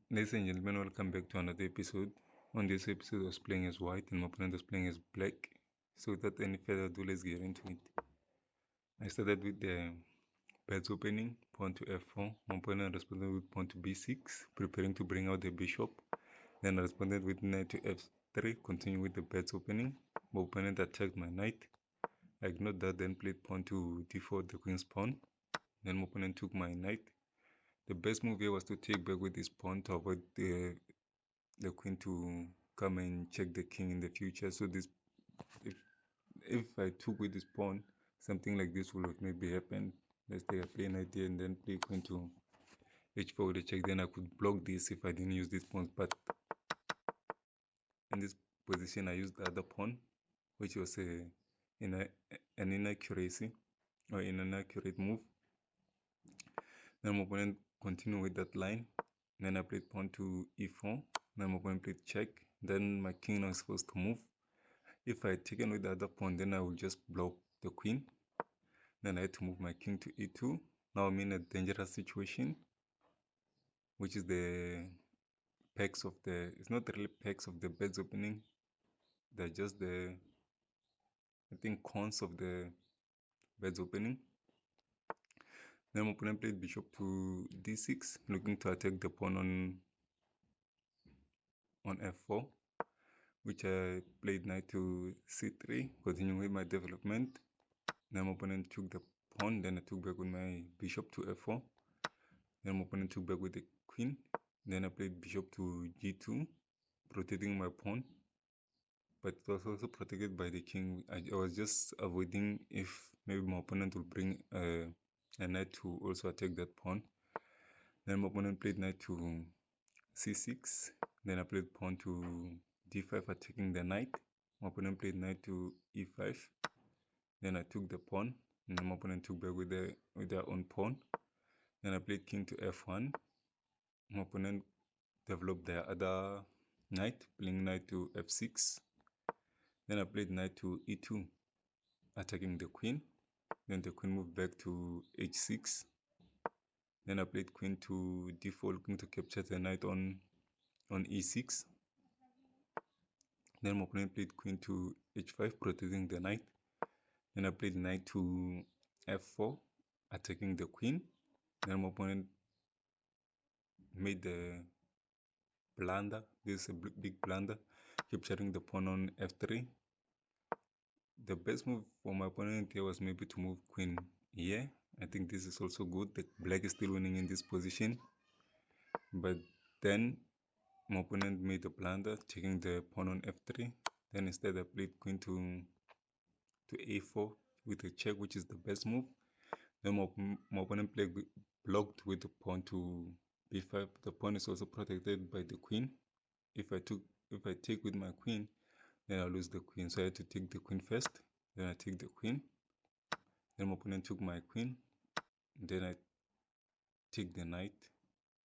Ladies and gentlemen, welcome back to another episode. On this episode, I was playing as white and my opponent was playing as black. So without any further ado, let's get into it. I started with the bets opening, pawn to f4. My opponent responded with pawn to b6, preparing to bring out the bishop. Then I responded with knight to f3, continuing with the bets opening. My opponent attacked my knight. I ignored that, then played pawn to d4, the queen's pawn. Then my opponent took my knight. The best move here was to take back with this pawn to avoid the queen to come and check the king in the future. So this, if I took with this pawn, something like this would have maybe happened. Let's say I play knight here and then play queen to h4 with a check. Then I could block this if I didn't use this pawn. But in this position, I used the other pawn, which was an inaccuracy or an inaccurate move. Then my opponent continued with that line. Then I played pawn to e4. Then my opponent played check. Then my king now is supposed to move. If I had taken with the other pawn, then I will just block the queen. Then I had to move my king to e2. Now I'm in a dangerous situation, which is the pegs of the, it's not really pegs of the beds opening. They're just the, I think, cons of the beds opening. Then my opponent played bishop to d6, looking to attack the pawn on f4, which I played knight to c3, continuing with my development. Then my opponent took the pawn, then I took back with my bishop to f4. Then my opponent took back with the queen. Then I played bishop to g2, protecting my pawn. But it was also protected by the king. I was just avoiding if maybe my opponent will bring a knight to also attack that pawn. Then my opponent played knight to c6. Then I played pawn to d5, attacking the knight. My opponent played knight to e5. Then I took the pawn, and my opponent took back with their own pawn. Then I played king to f1. My opponent developed their other knight, playing knight to f6. Then I played knight to e2, attacking the queen. Then the queen moved back to h6. Then I played queen to d4, looking to capture the knight on e6. Then my opponent played queen to h5, protecting the knight. Then I played knight to f4, attacking the queen. Then my opponent made the blunder. This is a big blunder, capturing the pawn on f3. The best move for my opponent here was maybe to move queen here. I think this is also good. The black is still winning in this position. But then my opponent made a blunder, taking the pawn on f3. Then instead I played queen to a4 with a check, which is the best move. Then my opponent played blocked with the pawn to b5. The pawn is also protected by the queen. If I take with my queen, then I'll lose the queen. So I had to take the queen first. Then I take the queen. Then my opponent took my queen. Then I take the knight.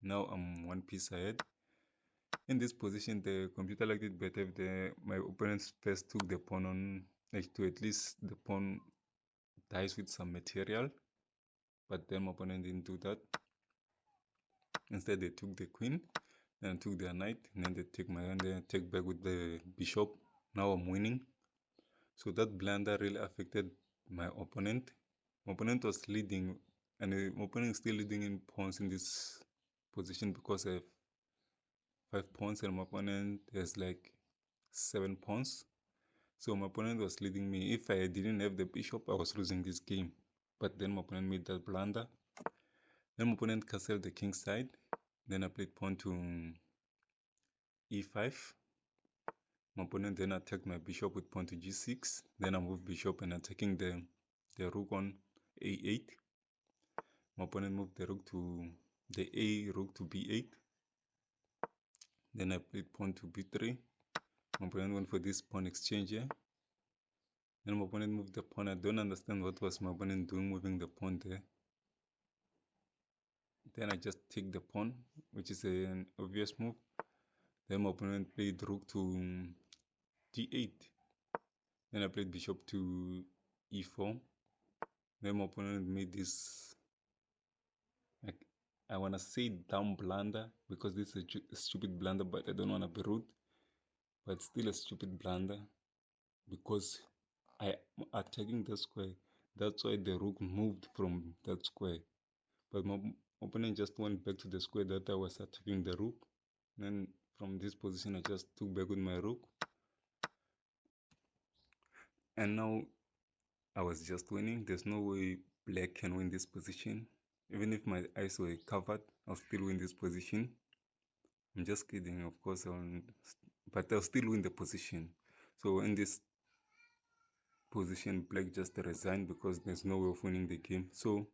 Now I'm one piece ahead. In this position, the computer liked it better if my opponents first took the pawn on h2. At least the pawn dies with some material. But then my opponent didn't do that. Instead, they took the queen, then took their knight, and then they take my hand, then I take back with the bishop. Now I'm winning. So that blunder really affected my opponent. My opponent was leading, and my opponent is still leading in pawns in this position because I have 5 pawns and my opponent has like 7 pawns. So my opponent was leading me. If I didn't have the bishop, I was losing this game. But then my opponent made that blunder. Then my opponent castled the king side. Then I played pawn to e5. My opponent then attacked my bishop with pawn to g6. Then I moved bishop and attacking the rook on a8. My opponent moved the a rook to b8. Then I played pawn to b3. My opponent went for this pawn exchange here. Then my opponent moved the pawn. I don't understand what was my opponent doing moving the pawn there. Then I just take the pawn, which is an obvious move. Then my opponent played rook to d8. Then I played bishop to e4. Then my opponent made this. I want to say dumb blunder because this is a stupid blunder, but I don't want to be rude. But still a stupid blunder because I am attacking the square. That's why the rook moved from that square. But my opponent just went back to the square that I was attacking the rook. Then from this position, I just took back with my rook. And now I was just winning. There's no way black can win this position. Even if my eyes were covered, I'll still win this position. I'm just kidding, of course, but I'll still win the position. So in this position, black just resigned because there's no way of winning the game. So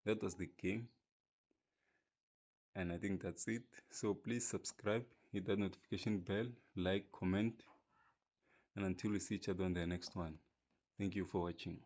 that was the game. And I think that's it. So please subscribe, hit that notification bell, like, comment, and until we see each other on the next one. Thank you for watching.